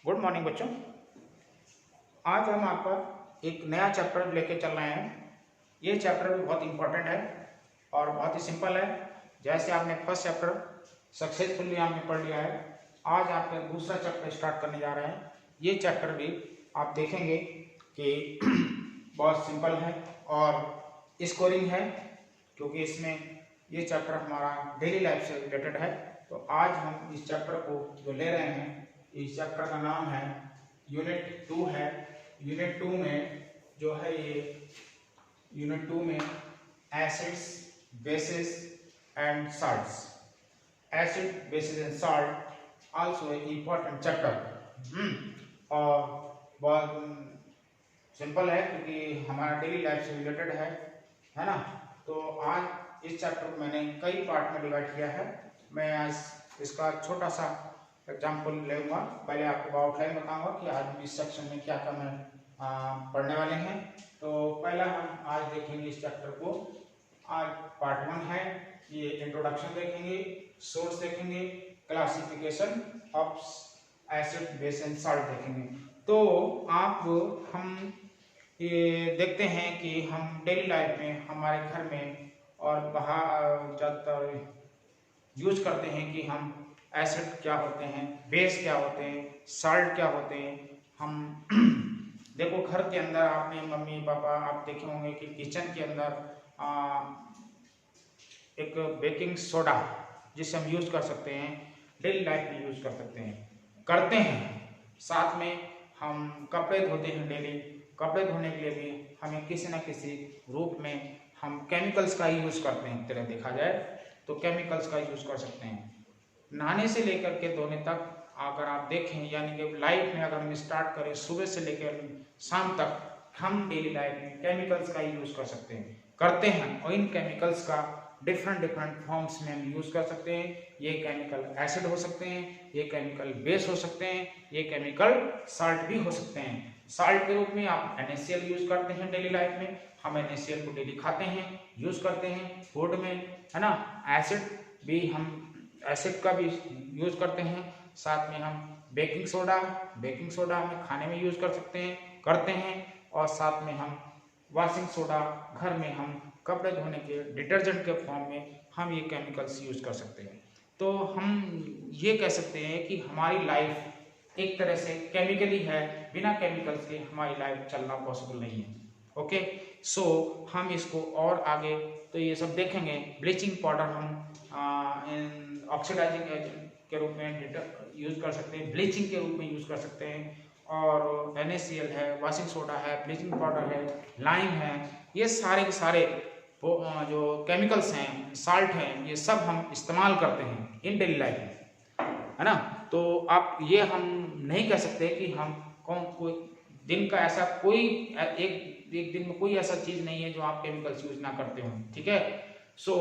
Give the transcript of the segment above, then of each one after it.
Good morning बच्चों। आज हम आपका एक नया चैप्टर लेके चल रहे हैं। ये चैप्टर भी बहुत इंपॉर्टेंट है और बहुत ही सिंपल है। जैसे आपने फर्स्ट चैप्टर सक्सेसफुली आपने पढ़ लिया है, आज आपका दूसरा चैप्टर स्टार्ट करने जा रहे हैं। ये चैप्टर भी आप देखेंगे कि बहुत सिंपल है और स्कोरिंग है, क्योंकि इसमें ये चैप्टर हमारा डेली लाइफ से रिलेटेड है। तो आज हम इस चैप्टर को जो ले रहे हैं, इस चैप्टर का नाम है यूनिट 2 है। यूनिट 2 में जो है ये यूनिट 2 में acids, basis and salts. Acid, basis and salt also a important chapter और बहुत सिंपल है, क्योंकि हमारा डेली लाइफ से रिलेटेड है ना। तो आज इस चैप्टर को मैंने कई पार्ट में डिवाइड किया है। मैं आज इसका छोटा सा एग्जाम्पल लूँगा। पहले आपको आउटलाइन बताऊंगा कि आज इस सेक्शन में क्या क्या मैं पढ़ने वाले हैं। तो पहला हम आज देखेंगे इस चैप्टर को। आज पार्ट 1 है, ये इंट्रोडक्शन देखेंगे, सोर्स देखेंगे, classification of acid, base and salt देखेंगे। तो आप हम ये देखते हैं कि हम डेली लाइफ में हमारे घर में और बाहर ज़्यादातर यूज करते हैं कि हम एसिड क्या होते हैं, बेस क्या होते हैं, साल्ट क्या होते हैं। हम देखो घर के अंदर आपने मम्मी पापा आप देखे होंगे कि किचन के अंदर एक बेकिंग सोडा जिसे हम यूज कर सकते हैं, डेली लाइफ में यूज कर सकते हैं, करते हैं। साथ में हम कपड़े धोते हैं डेली। कपड़े धोने के लिए भी हमें किसी न किसी रूप में हम केमिकल्स का ही यूज करते हैं। तरह देखा जाए तो केमिकल्स का यूज कर सकते हैं। नहाने से लेकर के धोने तक अगर आप देखें, यानी कि लाइफ में अगर हम स्टार्ट करें सुबह से लेकर शाम तक, हम डेली लाइफ में केमिकल्स का ही यूज कर सकते हैं, करते हैं। और इन केमिकल्स का डिफरेंट फॉर्म्स में हम यूज कर सकते हैं। ये केमिकल एसिड हो सकते हैं, ये केमिकल बेस हो सकते हैं, ये केमिकल साल्ट भी हो सकते हैं। साल्ट के रूप में आप NaCl यूज करते हैं डेली लाइफ में। हम NaCl को डेली खाते हैं, यूज करते हैं फूड में, है ना। एसिड भी हम एसिड का भी यूज करते हैं। साथ में हम बेकिंग सोडा हम खाने में यूज कर सकते हैं, करते हैं। और साथ में हम वॉशिंग सोडा घर में हम कपड़े धोने के डिटर्जेंट के फॉर्म में हम ये केमिकल्स यूज कर सकते हैं। तो हम ये कह सकते हैं कि हमारी लाइफ एक तरह से केमिकली है। बिना केमिकल्स के हमारी लाइफ चलना पॉसिबल नहीं है। ओके, सो हम इसको और आगे तो ये सब देखेंगे। ब्लीचिंग पाउडर हम ऑक्सीडाइजिंग एजेंट के रूप में यूज कर सकते हैं, ब्लीचिंग के रूप में यूज कर सकते हैं। और NaCl है, वॉशिंग सोडा है, ब्लीचिंग पाउडर है, लाइम है, ये सारे के सारे जो केमिकल्स हैं, साल्ट हैं, ये सब हम इस्तेमाल करते हैं इन डेली लाइफ में, है ना। तो आप ये हम नहीं कह सकते कि हम कोई दिन का ऐसा कोई एक दिन में कोई ऐसा चीज नहीं है जो आप केमिकल्स यूज ना करते हो, ठीक है। सो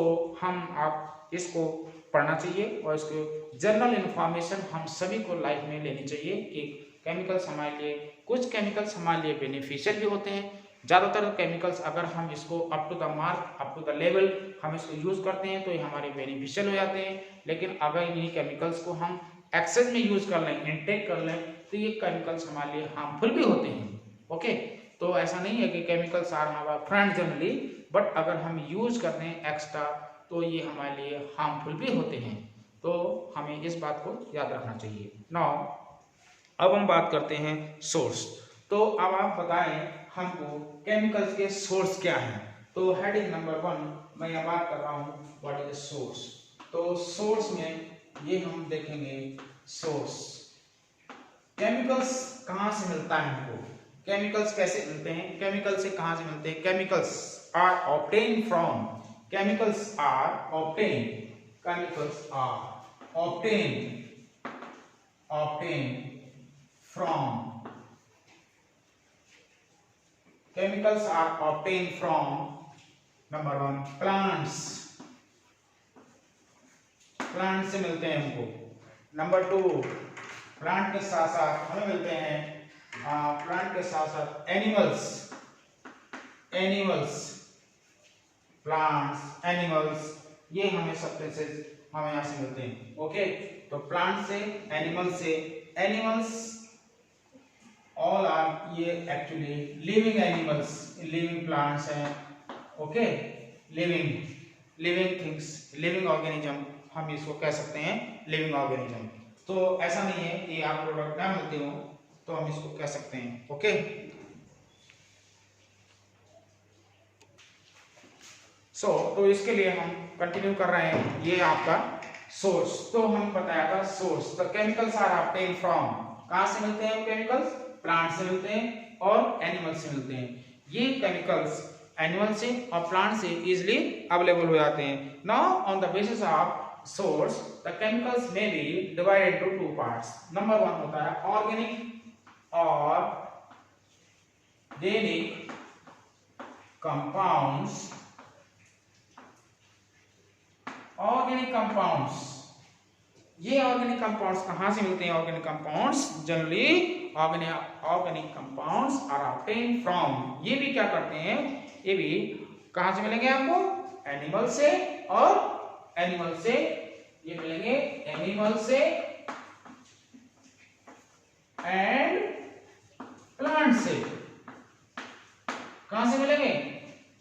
आप इसको पढ़ना चाहिए और इसको जनरल इंफॉर्मेशन हम सभी को लाइफ में लेनी चाहिए कि केमिकल्स हमारे लिए, कुछ केमिकल्स हमारे लिए बेनिफिशियल भी होते हैं। ज़्यादातर केमिकल्स अगर हम इसको up to the mark, up to the level हम इसको यूज करते हैं तो ये हमारे बेनिफिशियल हो जाते हैं। लेकिन अगर इन्हीं केमिकल्स को हम एक्सेस में यूज कर लें, इनटेक कर लें, तो ये केमिकल्स हमारे लिए हार्मफुल भी होते हैं। ओके, तो ऐसा नहीं है कि केमिकल्स आर हमारा फ्रेंड जनरली, बट अगर हम यूज करते हैं एक्स्ट्रा तो ये हमारे लिए हार्मफुल भी होते हैं। तो हमें इस बात को याद रखना चाहिए। नाउ अब हम बात करते हैं सोर्स। तो अब आप बताएं हमको केमिकल्स के सोर्स क्या हैं। तो हेडिंग नंबर 1 मैं यहाँ बात कर रहा हूँ व्हाट इज सोर्स। तो सोर्स में ये हम देखेंगे सोर्स, केमिकल्स कहाँ से मिलता है हमको, केमिकल्स कैसे मिलते हैं, केमिकल से कहाँ से मिलते हैं। Chemicals are obtain from, chemicals are obtain, chemicals are obtain from, chemicals are obtained from number 1 plants, plant से मिलते हैं हमको। नंबर 2 प्लांट के साथ साथ हमें मिलते हैं प्लांट के साथ साथ एनिमल्स, प्लांट्स, एनिमल्स, ये हमें सबसे से हमें यहाँ से मिलते हैं। ओके, तो प्लांट से, एनिमल्स ऑल आर, ये actually living animals, living plants हैं, okay, living things, living organism, हम इसको कह सकते हैं लिविंग ऑर्गेनिज्म। तो ऐसा नहीं है कि आप प्रोडक्ट ना मिलते हो तो हम इसको कह सकते हैं, ओके। तो इसके लिए हम कंटिन्यू कर रहे हैं, ये आपका सोर्स। तो हम बताया था source, the chemicals are obtain from, कहां से मिलते हैं केमिकल्स? प्लांट से मिलते हैं और एनिमल से मिलते हैं। ये केमिकल्स एनिमल से और प्लांट से इजिली अवेलेबल हो जाते हैं। Now on the basis of source the chemicals may be divided into two parts. Number 1 होता है ऑर्गेनिक और ऑर्गेनिक कंपाउंड्स। ऑर्गेनिक कंपाउंड्स, ये ऑर्गेनिक कंपाउंड्स कहां से मिलते हैं? Organic compounds generally organic compounds are obtain from, ये भी क्या करते हैं, ये भी कहां से मिलेंगे आपको? एनिमल से, और एनिमल से ये मिलेंगे, एनिमल से एंड प्लांट से। कहां से मिलेंगे?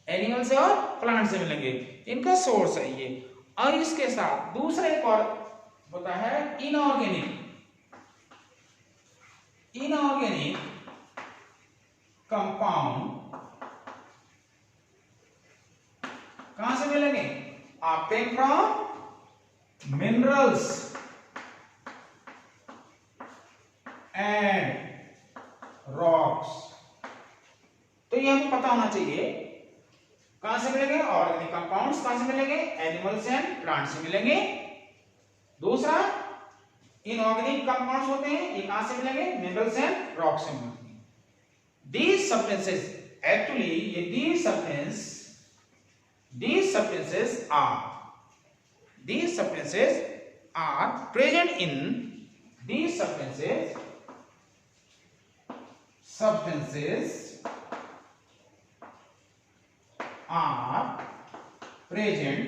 एनिमल से और प्लांट से मिलेंगे, इनका सोर्स है ये। और इसके साथ दूसरा एक और होता है इनऑर्गेनिक, इनऑर्गेनिक कंपाउंड कहां से मिलेंगे? Obtain from minerals and rocks. तो ये हमें पता होना चाहिए कहां से मिलेंगे? ऑर्गेनिक कंपाउंड्स कहां से मिलेंगे? एनिमल से एंड प्लांट से मिलेंगे। दूसरा इनऑर्गेनिक कंपाउंड्स होते हैं, ये कहां से मिलेंगे? मिनरल्स एंड रॉक से मिलेंगे। These substances, actually ये these substances are present in, these substances are present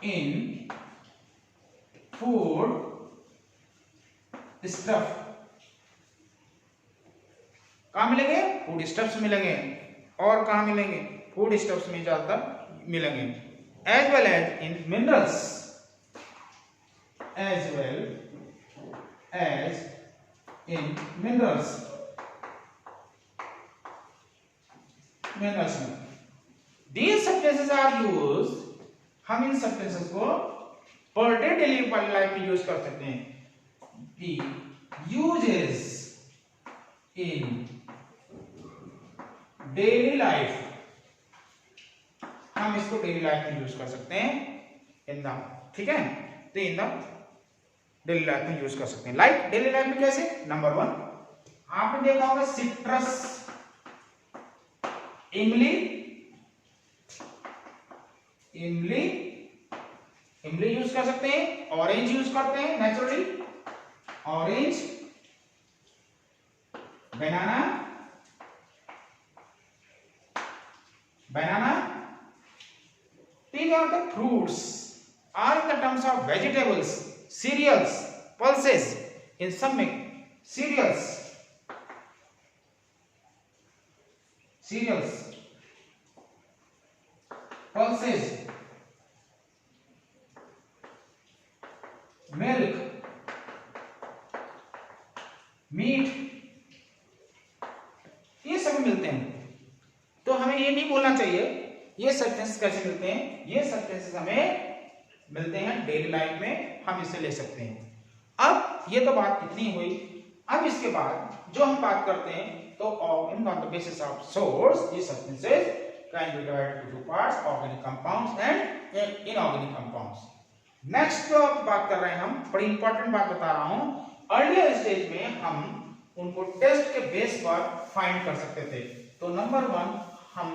in food stuff। कहां मिलेंगे? फूड स्टफ्स मिलेंगे। और कहां मिलेंगे? फूड स्टफ्स में ज्यादातर मिलेंगे। As well as in minerals, as well as in minerals, minerals में these substances are used, हम इन सब्सटेंसेस को पर डे डेली लाइफ में यूज कर सकते हैं। the uses in daily life, हम इसको डेली लाइफ में यूज कर सकते हैं इन द, ठीक है, तो इन द डेली लाइफ में यूज कर सकते हैं। लाइक डेली लाइफ में कैसे? नंबर 1 आपने देखा होगा सिट्रस, इमली, इमली यूज कर सकते हैं, ऑरेंज यूज करते हैं naturally, orange, banana, these are the fruits, are in the terms of vegetables, cereals, pulses, in some cereals, pulses, milk, meat, ये सब मिलते हैं। तो हमें ये नहीं बोलना चाहिए ये सब्सटेंसेस कैसे मिलते हैं, ये सब्सटेंसेस हमें मिलते हैं डेली लाइफ में, हम इसे ले सकते हैं। अब ये तो बात कितनी हुई, अब इसके बाद जो हम बात करते हैं तो in the basis of source ये substances can be divided into two parts, organic compounds and inorganic compounds. Next जो बात कर रहे हैं हम, बड़ी इंपॉर्टेंट बात बता रहा हूं, अर्लियर स्टेज में हम उनको टेस्ट के बेस पर फाइंड कर सकते थे। तो नंबर 1 हम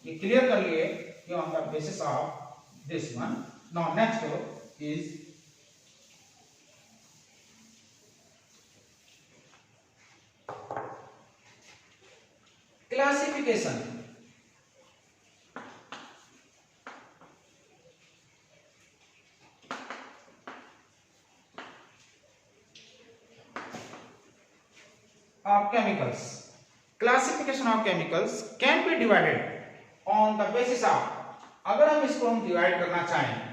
ये क्लियर कर लिए कि on the basis of this one. Now next is classification. of chemicals. Classification of chemicals can be divided on the basis of, अगर हम इसको हम डिवाइड करना चाहें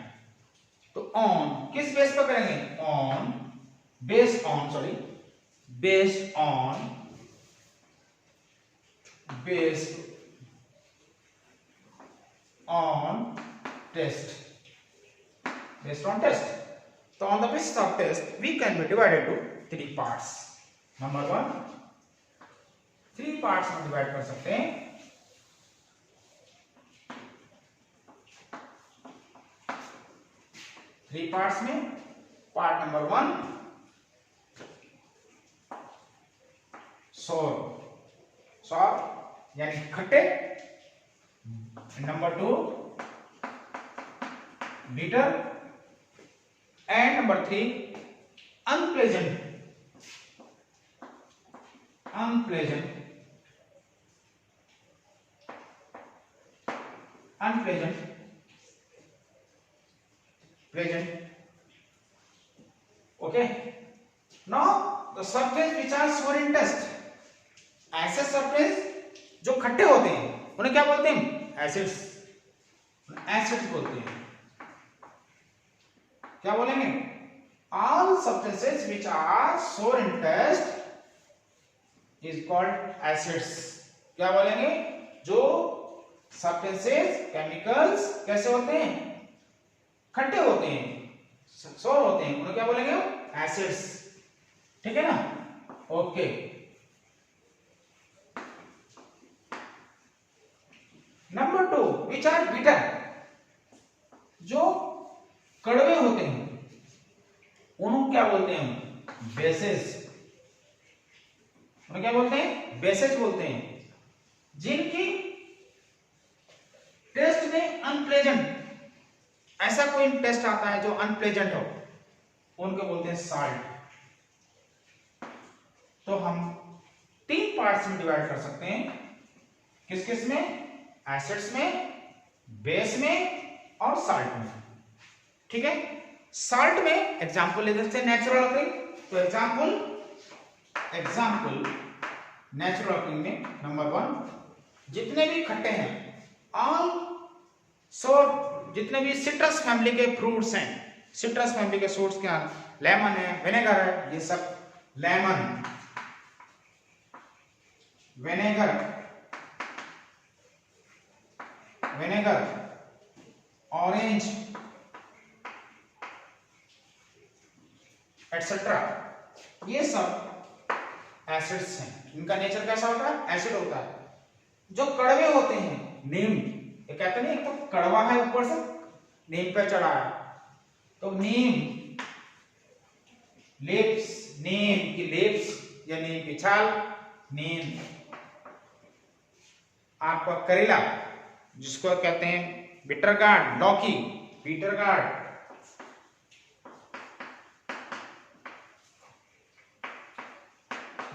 तो ऑन किस बेस पर करेंगे, on based on, sorry based on test, based on test. So on the basis of test we can be divided to three parts. Number one, three parts में डिवाइड कर सकते हैं. थ्री पार्ट्स में part number one sorry यानी खट्टे, number two bitter, and number three unpleasant pleasant. Okay, now the substance which are sour in taste, ऐसे substance जो खट्टे होते हैं उन्हें क्या बोलते हैं, एसिड्स बोलते हैं. क्या बोलेंगे, all substances which are sour in taste is called acids. क्या बोलेंगे, जो substances chemicals कैसे होते हैं, खट्टे होते हैं, sour होते हैं, उन्हें क्या बोलेंगे, acids. ठीक है ना, okay. Number two which are bitter, जो कड़वे होते हैं उन्हें क्या बोलते हैं, बेसेस. उन्हें क्या बोलते हैं, बेसेस बोलते हैं. जिनकी टेस्ट में अनप्लेजेंट, ऐसा कोई टेस्ट आता है जो अनप्लेजेंट हो, उनको बोलते हैं साल्ट. तो हम तीन पार्ट्स में डिवाइड कर सकते हैं. किस किस में, एसिड्स में, बेस में और साल्ट में. ठीक है, साल्ट में एग्जांपल ले सकते हैं नेचुरल ऑकरिंग. तो एग्जांपल नेचुरल ऑकरिंग में नंबर वन, जितने भी खट्टे हैं, ऑल सोर, जितने भी सिट्रस फैमिली के फ्रूट्स हैं, सिट्रस फैमिली के फ्रूट्स क्या, लेमन है, विनेगर है, ये सब लेमन, विनेगर, ऑरेंज एटसेट्रा, ये सब एसिड्स हैं. इनका नेचर कैसा होता है, एसिड होता है. जो कड़वे होते हैं, नीम, ये कहते नहीं, तो कड़वा है ऊपर से नीम पे चढ़ा है, तो नीम लिप्स, नीम की लिप्स या नीम की छाल, नीम. आपका करेला जिसको कहते हैं बिटर गार्ड, लौकी बिटर गार्ड,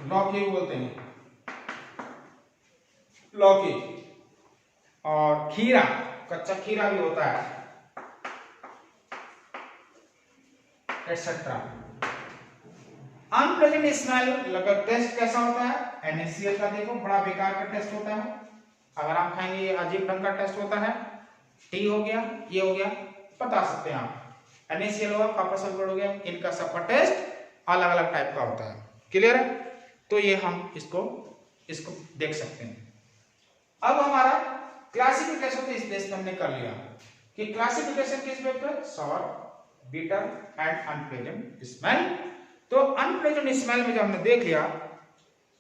लौकी बोलते हैं, लौकी. और खीरा, कच्चा खीरा भी होता है, एटसेट्रा. अनप्लेजेंट स्मेल, लगा टेस्ट कैसा होता है, NaCl का देखो बड़ा बेकार का टेस्ट होता है. अगर आप खाएंगे ये अजीब ढंग का टेस्ट होता है. टी हो गया, ये हो गया, बता सकते हैं आप. NaCl होगा, कॉपर सल्फेट हो गया, इनका सबका टेस्ट अलग अलग टाइप का होता है. क्लियर है, तो ये हम इसको देख सकते हैं. अब हमारा क्लासिफिकेशन इस बेस पे हमने कर लिया कि क्लासिफिकेशन किस बेस पे, sour, bitter and unpleasant smell. तो अनप्लेजेंट स्मेल में जब हमने देख लिया,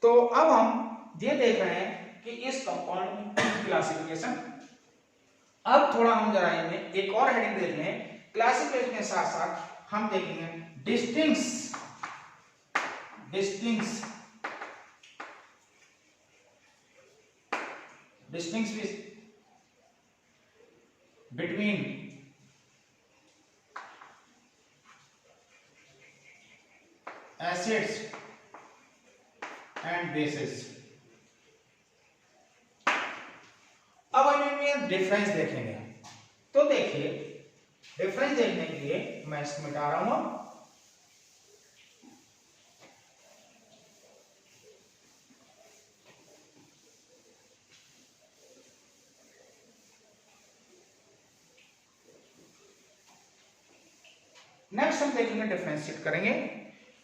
तो अब हम ये देख रहे हैं कि इस कंपाउंड की क्लासिफिकेशन. अब थोड़ा हम जरा इनमें एक और हेडिंग देख लें. क्लासिफिकेशन के साथ साथ हम देखेंगे डिस्टिंक्ट्स between acids and bases. अब हम इनमें डिफरेंस देखेंगे. तो देखिए, डिफरेंस देखने के लिए मैं इसको मिटा रहा हूं. नेक्स्ट हम देखेंगे डिफरेंशिएट करेंगे।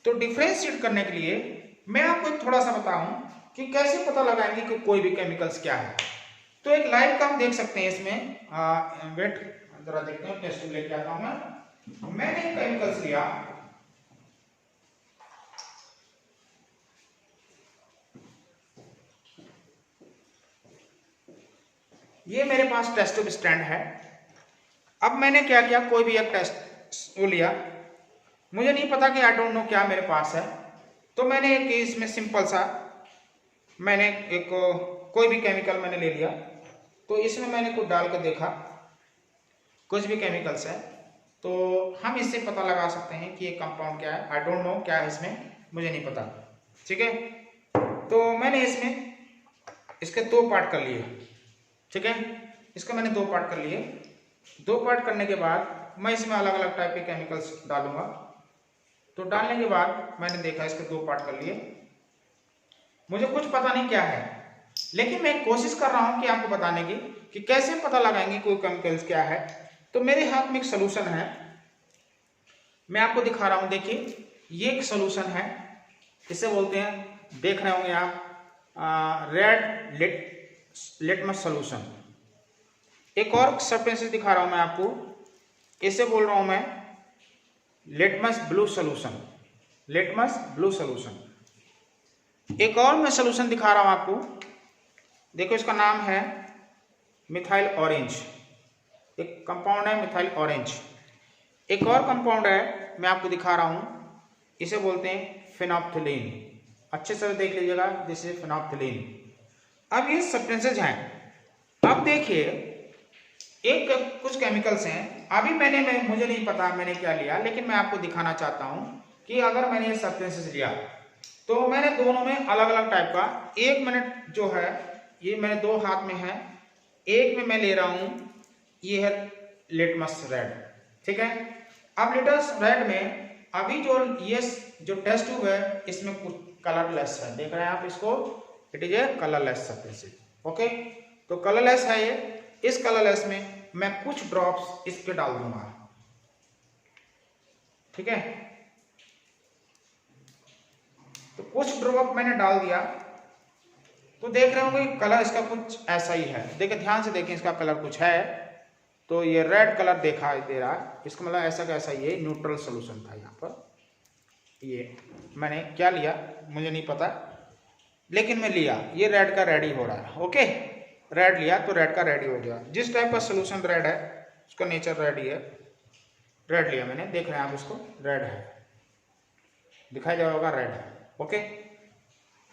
तो डिफरेंशिएट करने के लिए मैं आपको थोड़ा सा बताऊं कि कैसे पता लगाएंगे कि कोई भी केमिकल्स क्या है। तो एक लाइव का हम देख सकते हैं इसमें, वेट जरा देखते हैं, टेस्ट ट्यूब लेके आता हूं मैंने केमिकल्स लिया, ये मेरे पास टेस्ट ट्यूब स्टैंड है। अब मैंने क्या किया, कोई भी एक टेस्ट वो लिया, मुझे नहीं पता कि आई डोंट नो क्या मेरे पास है, तो मैंने एक इसमें सिंपल सा मैंने एक कोई भी केमिकल मैंने ले लिया। तो इसमें मैंने कुछ डाल कर देखा, कुछ भी केमिकल्स है, तो हम इससे पता लगा सकते हैं कि ये कंपाउंड क्या है। आई डोंट नो क्या है इसमें, मुझे नहीं पता, ठीक है। तो मैंने इसमें इसके 2 पार्ट कर लिए, ठीक है, इसका मैंने 2 पार्ट कर लिए। 2 पार्ट करने के बाद मैं इसमें अलग अलग टाइप के केमिकल्स डालूंगा। तो डालने के बाद मैंने देखा इसके 2 पार्ट कर लिए, मुझे कुछ पता नहीं क्या है, लेकिन मैं कोशिश कर रहा हूं कि आपको बताने की कि कैसे पता लगाएंगे कोई केमिकल्स क्या है। तो मेरे हाथ में एक सोल्यूशन है, मैं आपको दिखा रहा हूं, देखिए ये एक सोल्यूशन है, इसे बोलते हैं, देख रहे होंगे आप, रेड लिटमस सोल्यूशन। एक और सब्सटेंस दिखा रहा हूं मैं आपको, इसे बोल रहा हूं मैं litmus blue solution, litmus blue solution. एक और मैं सोल्यूशन दिखा रहा हूं आपको, देखो इसका नाम है मिथाइल ऑरेंज, एक कंपाउंड है मिथाइल ऑरेंज। एक और कंपाउंड है मैं आपको दिखा रहा हूं, इसे बोलते हैं फेनोल्फथलीन, अच्छे से देख लीजिएगा, दिस इज फेनोल्फथलीन। अब ये सब्सटेंसेज हैं। अब देखिए एक कुछ केमिकल्स हैं, अभी मुझे नहीं पता मैंने क्या लिया, लेकिन मैं आपको दिखाना चाहता हूं कि अगर मैंने ये सब्सटेंसेज लिया तो मैंने दोनों में अलग अलग टाइप का, एक मैंने जो है ये मैंने 2 हाथ में है, एक में मैं ले रहा हूं, ये है लिटमस रेड, ठीक है। अब लिटमस रेड में अभी जो टेस्ट ट्यूब है इसमें कुछ कलरलेस है, देख रहे हैं आप इसको, it is a colourless substance, okay. तो कलरलेस है ये, इस कलरलेस में मैं कुछ ड्रॉप्स इस पे डाल दूंगा, ठीक है। तो कुछ ड्रॉप मैंने डाल दिया, तो देख रहे होंगे कलर इसका कुछ ऐसा ही है, देखिए ध्यान से देखें, इसका कलर कुछ है, तो ये रेड कलर दिखाई दे रहा है, इसका मतलब ऐसा कैसा, ये न्यूट्रल सोल्यूशन था। यहाँ पर ये मैंने क्या लिया मुझे नहीं पता, लेकिन मैं लिया, ये रेड का रेड ही हो रहा है, ओके। रेड लिया तो रेड का रेड ही हो गया, जिस टाइप का सोल्यूशन रेड है उसका नेचर रेड ही है। रेड लिया मैंने, देख रहे हैं आप इसको, रेड है, दिखाई दे रहा होगा, रेड है, ओके।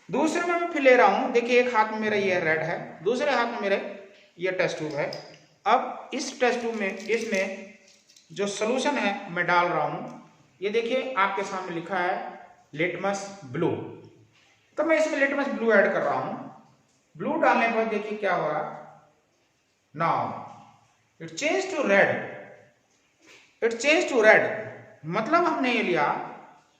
दूसरे में मैं फिर ले रहा हूं, देखिए एक हाथ में मेरा ये रेड है, दूसरे हाथ में मेरे ये टेस्ट ट्यूब है। अब इस टेस्ट ट्यूब में इसमें जो सोल्यूशन है मैं डाल रहा हूं, ये देखिए आपके सामने लिखा है लिटमस ब्लू, तो मैं इसमें लिटमस ब्लू ऐड कर रहा हूं। ब्लू डालने पर देखिए क्या हो रहा, now it change to red, it change to red, मतलब हमने ये लिया,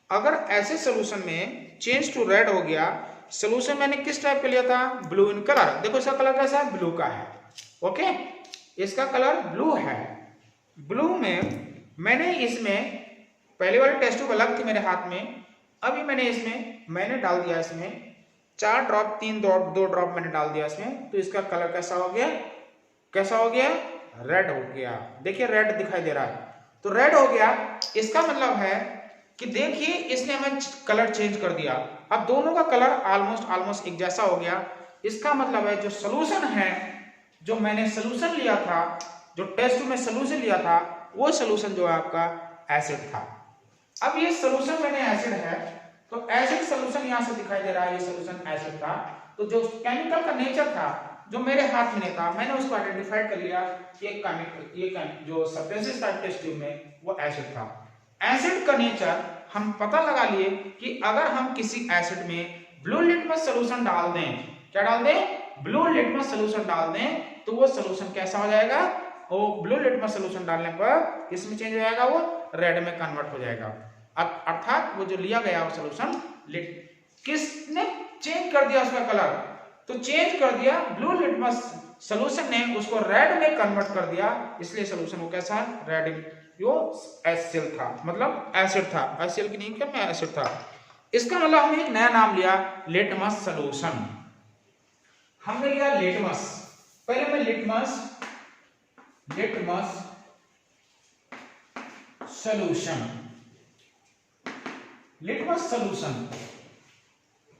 अगर ऐसे सोल्यूशन में चेंज टू रेड हो गया, सोल्यूशन मैंने किस टाइप का लिया था, ब्लू इन कलर, देखो इसका कलर कैसा है, ब्लू का है, ओके, इसका कलर ब्लू है। ब्लू में मैंने इसमें पहले वाली टेस्ट ट्यूब अलग थी मेरे हाथ में, अभी मैंने डाल दिया इसमें 4 ड्रॉप, 3 ड्रॉप, 2 ड्रॉप मैंने डाल दिया इसमें, तो इसका कलर कैसा हो गया, कैसा हो गया, रेड हो गया, देखिए रेड दिखाई दे रहा है, तो रेड हो गया। इसका मतलब है कि देखिए इसने हमें कलर चेंज कर दिया, अब दोनों का कलर ऑलमोस्ट एक जैसा हो गया। इसका मतलब है जो सोल्यूशन है, जो मैंने सोल्यूशन लिया था, जो टेस्ट में सोल्यूशन लिया था, वो सोल्यूशन जो है आपका एसिड था। अब ये सोल्यूशन मैंने एसिड है, तो एसिड सोल्यूशन यहां से दिखाई दे रहा है, ये सोल्यूशन एसिड था, तो जो केमिकल का नेचर था जो मेरे हाथ में नहीं था, मैंने उसको आइडेंटिफाइड कर लिया कि ये जो सब्सटेंसेस था टेस्ट ट्यूब में वो एसिड था। एसिड का नेचर हम पता लगा लिए कि अगर हम किसी एसिड में ब्लू लिटमस सोल्यूशन डाल दें, क्या डाल दें, ब्लू लिटमस सोल्यूशन डाल दें, तो वो सोल्यूशन कैसा हो जाएगा, वो ब्लू लिटमस सोल्यूशन डालने पर इसमें चेंज हो जाएगा, वो रेड में कन्वर्ट हो जाएगा। अर्थात वो जो लिया गया सोल्यूशन किसने चेंज कर दिया उसका कलर, तो चेंज कर दिया, ब्लू लिटमस सोल्यूशन ने उसको रेड में कन्वर्ट कर दिया, इसलिए सोल्यूशन वो कैसा, रेड वो HCl था, मतलब एसिड था, HCl की नहीं क्या मैं एसिड था। इसका मतलब हमने एक नया नाम लिया लिटमस सॉल्यूशन। हमने लिया लिटमस, पहले मैं litmus solution,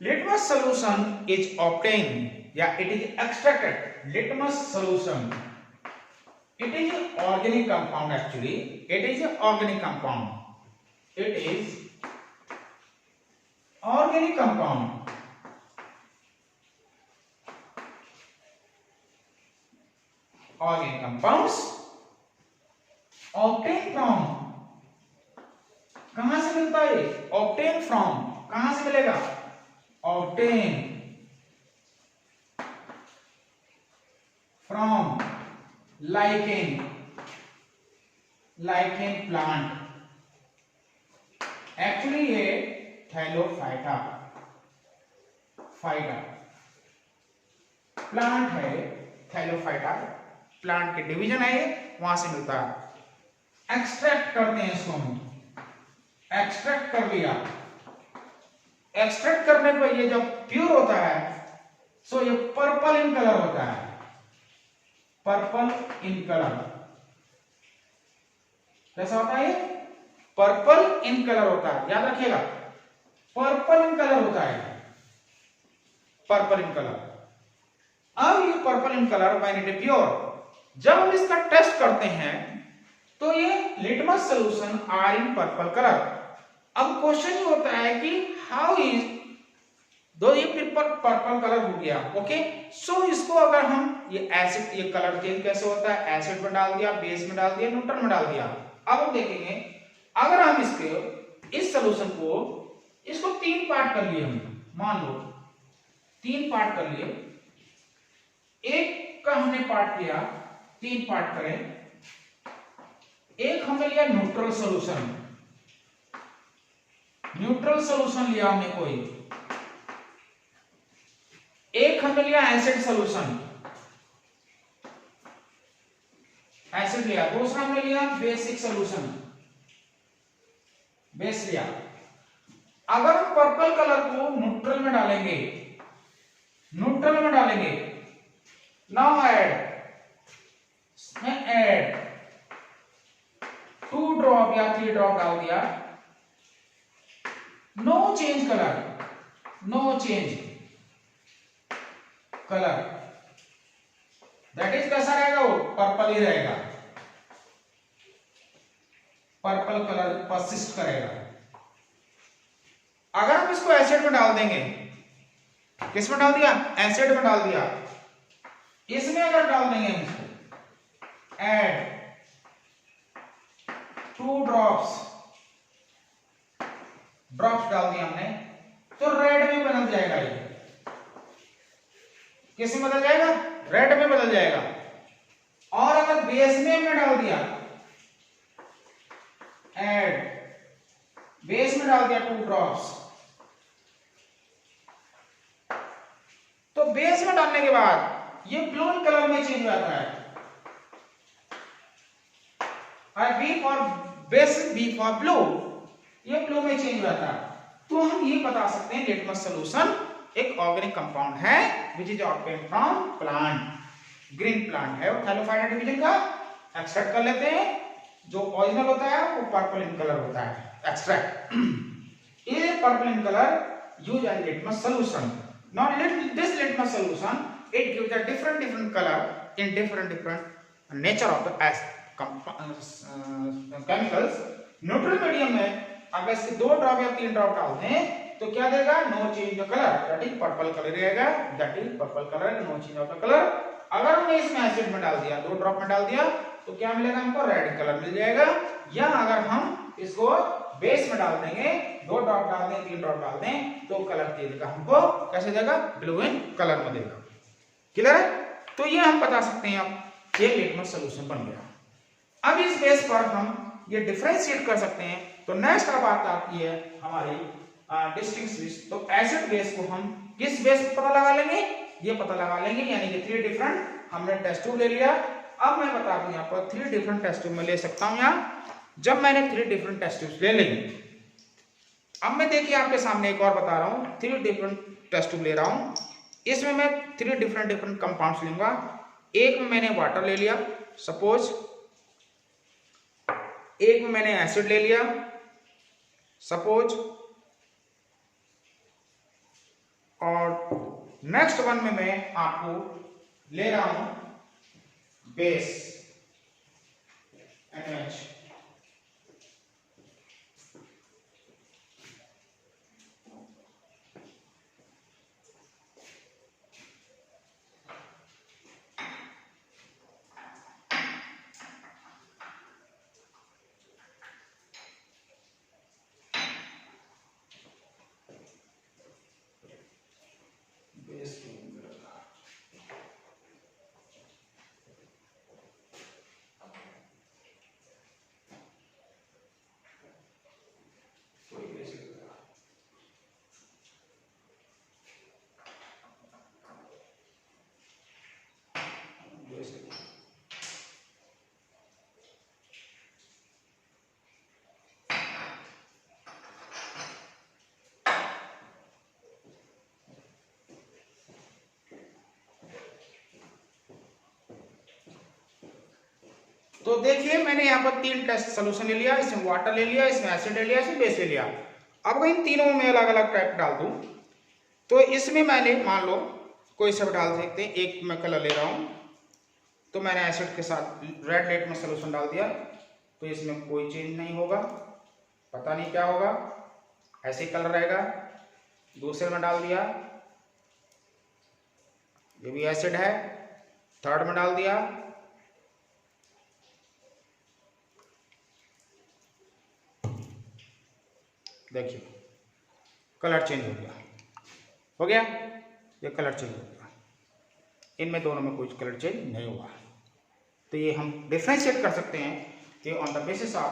litmus solution is obtain या it is extracted. Litmus solution it is an organic compound, actually it is an organic compound, it is organic compound, organic compounds obtain from, कहां से मिलता है? obtain from, कहां से मिलेगा? obtain from lichen plant, actually ये Thallophyta plant है, Thallophyta plant के डिवीजन है, वहां से मिलता है। एक्सट्रैक्ट करते हैं इसको हम, एक्सट्रैक्ट कर लिया, एक्सट्रैक्ट करने पर ये जब प्योर होता है सो ये पर्पल इन कलर होता है, पर्पल इन कलर। कैसा होता है? पर्पल इन कलर होता है, याद रखिएगा पर्पल इन कलर होता है, पर्पल इन कलर। अब ये purple in colour when it is pure, जब हम इसका टेस्ट करते हैं तो ये litmus solution are in purple colour. अब क्वेश्चन ये होता है कि हाउ इज, दो ये पर्पल कलर हो गया, ओके सो इसको अगर हम ये एसिड, ये कलर चेंज कैसे होता है? एसिड में डाल दिया, बेस में डाल दिया, न्यूट्रल में डाल दिया। अब हम देखेंगे अगर हम इसके इस सॉल्यूशन को, इसको 3 पार्ट कर लिए, हम मान लो 3 पार्ट कर लिए, एक का हमने पार्ट किया, 3 पार्ट करें, एक हमने लिया न्यूट्रल सॉल्यूशन, न्यूट्रल सॉल्यूशन लिया हमने कोई, एक हमने लिया एसिड सॉल्यूशन, एसिड लिया, दूसरा हमने लिया बेसिक सॉल्यूशन, बेस लिया। अगर हम पर्पल कलर को न्यूट्रल में डालेंगे, न्यूट्रल में डालेंगे, नाउ ऐड 2 ड्रॉप या 3 ड्रॉप डाल दिया, no change colour, no change colour, that is कैसा रहेगा? वो पर्पल ही रहेगा, पर्पल कलर परसिस्ट करेगा। अगर हम इसको एसिड में डाल देंगे, किस में डाल दिया? एसिड में डाल दिया, इसमें अगर डाल देंगे हम इसको, ऐड 2 ड्रॉप्स डाल दिया हमने, तो रेड में बदल जाएगा, ये किस में बदल जाएगा? रेड में बदल जाएगा। और अगर बेस में हमने डाल दिया, ऐड बेस में डाल दिया 2 ड्रॉप्स, तो बेस में डालने के बाद ये ब्लू कलर में चेंज हो जाता है, B for base, B for blue, ये ब्लू में चेंज हो जाता है। तो हम ये बता सकते हैं लिटमस सॉल्यूशन एक ऑर्गेनिक कंपाउंड है which is obtained from plant, green plant है, वो थैलोफाइटा डिवीजन का। एक्सट्रैक्ट कर लेते हैं, जो ओरिजिनल होता है वो पर्पल इन कलर होता है, एक्सट्रैक्ट। ये purple in colour use as litmus solution. Now this litmus solution, it gives a different color in different nature of the chemicals. Neutral medium में अगर इसके 2 ड्रॉप या 3 ड्रॉप डालते हैं तो क्या देगा? No change of colour, that is purple colour रहेगा, that is purple colour, no change of colour. अगर हमने इसमें एसिड में डाल दिया, 2 ड्रॉप में डाल दिया, तो क्या मिलेगा हमको? रेड कलर मिल जाएगा। या अगर हम इसको बेस में डाल देंगे, 2 ड्रॉप डाल दें, 3 ड्रॉप डाल दें, तो कलर देगा हमको, कैसे देगा? ब्लू इन कलर में देगा। क्लियर है? तो ये हम बता सकते हैं, अब ये लिटमस सॉल्यूशन बन गया। अब इस बेस पर हम ये डिफरेंशिएट कर सकते हैं। तो नेक्स्ट अब बात आती है हमारी डिस्टिंग्विश। तो एसिड बेस को हम किस बेस पर पता लगा लेंगे? ये पता लगा लेंगे, यानी कि 3 डिफरेंट हमने टेस्ट ट्यूब ले लिया। अब मैं बता दूं यहाँ पर 3 डिफरेंट टेस्ट ट्यूब में ले सकता हूँ। यहाँ जब मैंने 3 डिफरेंट टेस्ट ट्यूब्स ले ली, अब मैं देखिए आपके सामने एक और बता रहा हूँ, 3 डिफरेंट टेस्ट ट्यूब ले रहा हूँ, इसमें मैं 3 डिफरेंट कंपाउंड्स लूंगा। एक में मैंने वाटर ले लिया सपोज, एक में मैंने एसिड ले लिया सपोज, और नेक्स्ट वन में मैं आपको ले रहा हूं बेस NaOH। तो देखिए मैंने यहाँ पर 3 टेस्ट सोल्यूशन ले लिया, इसमें वाटर ले लिया, इसमें एसिड ले लिया, इसमें बेस ले लिया। अब इन तीनों में अलग अलग टाइप डाल दूं, तो इसमें मैंने मान लो कोई सब डाल सकते हैं। एक मैं कलर ले रहा हूं, तो मैंने एसिड के साथ रेड लाइट में सोल्यूशन डाल दिया, तो इसमें कोई चेंज नहीं होगा, पता नहीं क्या होगा, ऐसे ही कलर रहेगा। दूसरे में डाल दिया, ये भी एसिड है, थर्ड में डाल दिया, देखिए कलर चेंज हो गया, ये कलर चेंज हो गया। इनमें दोनों में कोई कलर चेंज नहीं हुआ। तो ये हम डिफ्रेंशिएट कर सकते हैं कि on the basis of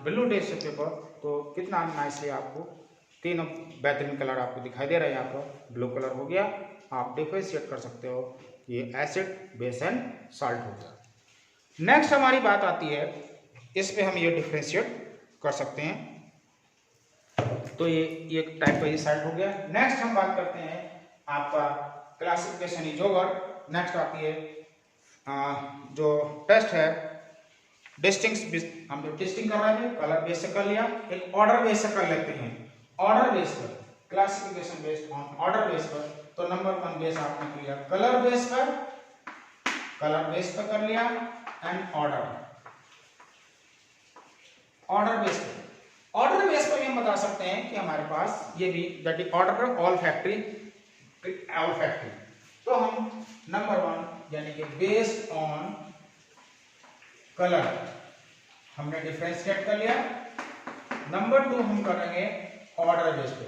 blue test paper, तो कितना नाइसली आपको तीनों बेहतरीन कलर आपको दिखाई दे रहा है। यहाँ पर ब्लू कलर हो गया, आप डिफ्रेंशिएट कर सकते हो कि ये एसिड बेस एंड साल्ट हो गया। नेक्स्ट हमारी बात आती है, इस पे हम ये डिफ्रेंशिएट कर सकते हैं, तो ये एक टाइप का ये साल्ट हो गया। नेक्स्ट हम बात करते हैं आपका क्लासिफिकेशन इज ओवर। नेक्स्ट आती है जो टेस्ट है डिस्टिंक्ट, हम जो टेस्टिंग कर रहे थे कलर बेस से कर लिया, एक ऑर्डर बेस से कर लेते हैं। ऑर्डर बेस पर classification based on order base पर, तो नंबर 1 बेस आपने कर लिया कलर बेस पर, कलर बेस पर कर लिया, एंड ऑर्डर बेस पर। ऑर्डर बेस पर हम बता सकते हैं कि हमारे पास ये भी that is order all factory. तो हम नंबर 1 यानी कि बेस्ड ऑन कलर हमने डिफरेंशिएट कर लिया। नंबर 2 हम करेंगे ऑर्डर बेस पे।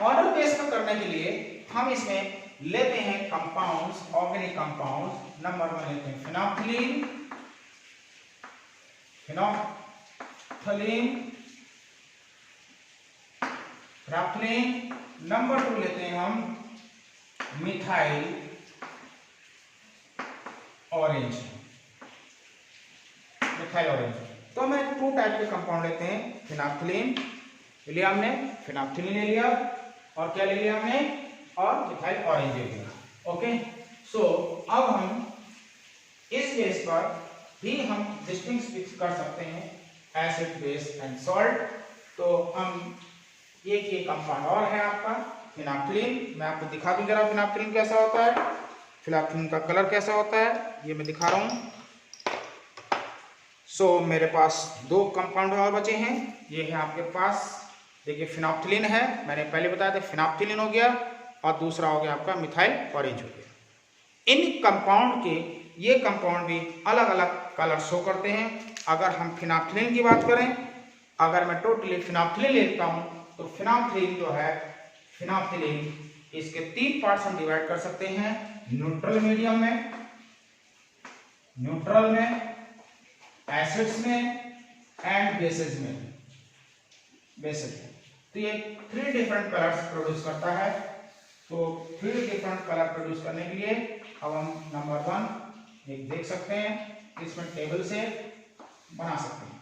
ऑर्डर बेस पर करने के लिए हम इसमें लेते हैं कंपाउंड्स, ऑर्गेनिक कंपाउंड्स। नंबर 1 लेते हैं फिनोल्फथलीन, नंबर 2 लेते हैं हम मिथाइल ऑरेंज। तो हमें 2 टाइप के कंपाउंड लेते हैं, फिनोल्फथलीन लिया हमने, फिनोल्फथलीन ले लिया, और क्या ले लिया हमने, और मिथाइल ऑरेंज ले लिया। ओके, सो अब हम इस बेस पर भी हम डिस्टिंग्विश कर सकते हैं एसिड बेस एंड सॉल्ट। तो हम ये कंपाउंड और है आपका फिनोल्फथलीन। मैं आपको दिखा दूं जरा फिनोल्फथलीन कैसा होता है, फिनोल्फथलीन का कलर कैसा होता है, ये मैं दिखा रहा हूं। सो मेरे पास 2 कंपाउंड और बचे हैं। ये है आपके पास, देखिए फिनोल्फथलीन है, मैंने पहले बताया था फिनोल्फथलीन हो गया, और दूसरा हो गया आपका मिथाइल ऑरेंज हो गया। इन कंपाउंड के ये कंपाउंड भी अलग अलग कलर शो करते हैं। अगर हम फिनोल्फथलीन की बात करें, अगर मैं टोटली फिनोल्फथलीन लेता हूं, तो फिनोल्फथलीन जो है, फिनोल्फथलीन इसके 3 पार्ट्स हम डिवाइड कर सकते हैं, न्यूट्रल मीडियम में, न्यूट्रल में, एसिड्स में, एंड बेसेस में। तो ये 3 डिफरेंट कलर्स प्रोड्यूस करता है। तो 3 डिफरेंट कलर प्रोड्यूस करने के लिए अब हम नंबर 1 एक देख सकते हैं इसमें टेबल से बना सकते हैं।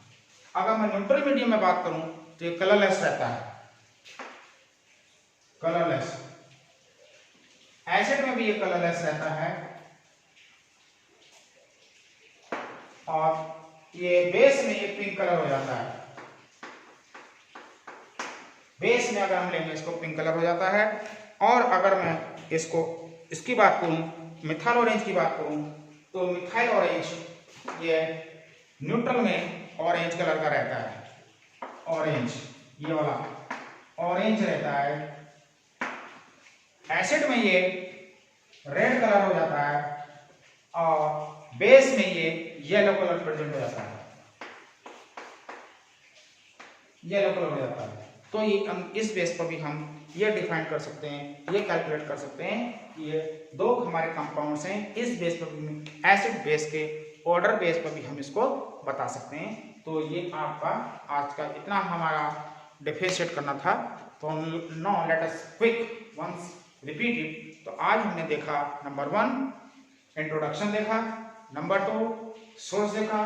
अगर मैं न्यूट्रल मीडियम में बात करूं तो ये कलरलेस रहता है, कलरलेस। एसिड में भी ये कलरलेस रहता है, और ये बेस में ये पिंक कलर हो जाता है। बेस में अगर हम लेंगे इसको पिंक कलर हो जाता है। और अगर मैं इसकी बात करूं, मिथाइल ऑरेंज की बात करूं, तो मिथाइल ऑरेंज ये न्यूट्रल में ऑरेंज कलर का रहता है। ऑरेंज, ये वाला ऑरेंज रहता है। एसिड में ये रेड कलर हो जाता है, और बेस में ये येलो कलर प्रेजेंट हो जाता है, येलो कलर हो जाता है। तो ये हम इस बेस पर भी हम ये डिफाइन कर सकते हैं, ये कैलकुलेट कर सकते हैं कि ये दो हमारे कंपाउंड्स हैं। इस बेस पर भी, एसिड बेस के ऑर्डर बेस पर भी हम इसको बता सकते हैं। तो ये आपका आज का इतना हमारा डिफरेंशिएट करना था। तो now let us quick once repeat it. तो आज हमने देखा नंबर 1 इंट्रोडक्शन देखा, नंबर 2 सोर्स देखा,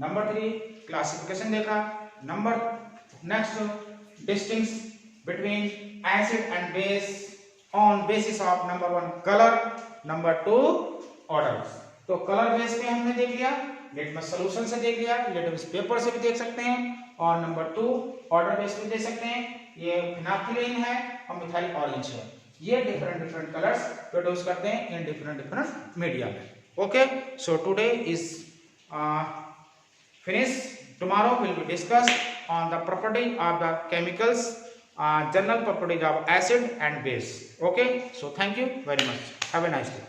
नंबर 3 क्लासिफिकेशन देखा, number next distinction between acid and base on basis of number 1 color, number 2 orders। तो कलर बेस पे हमने देख लिया, लिटमस सॉल्यूशन से देख लिया, लिटमस पेपर से भी देख सकते हैं, और नंबर 2 ऑर्डर बेस पे देख सकते हैं। ये फिनाइलिन है और मिथाइल ऑरेंज है। ये डिफरेंट कलर्स प्रोड्यूस करते हैं इन डिफरेंट मीडिया में। Okay, so today is finish. Tomorrow will be discussed on the property of the chemicals, general properties of acid and base. Okay, so thank you very much. Have a nice day.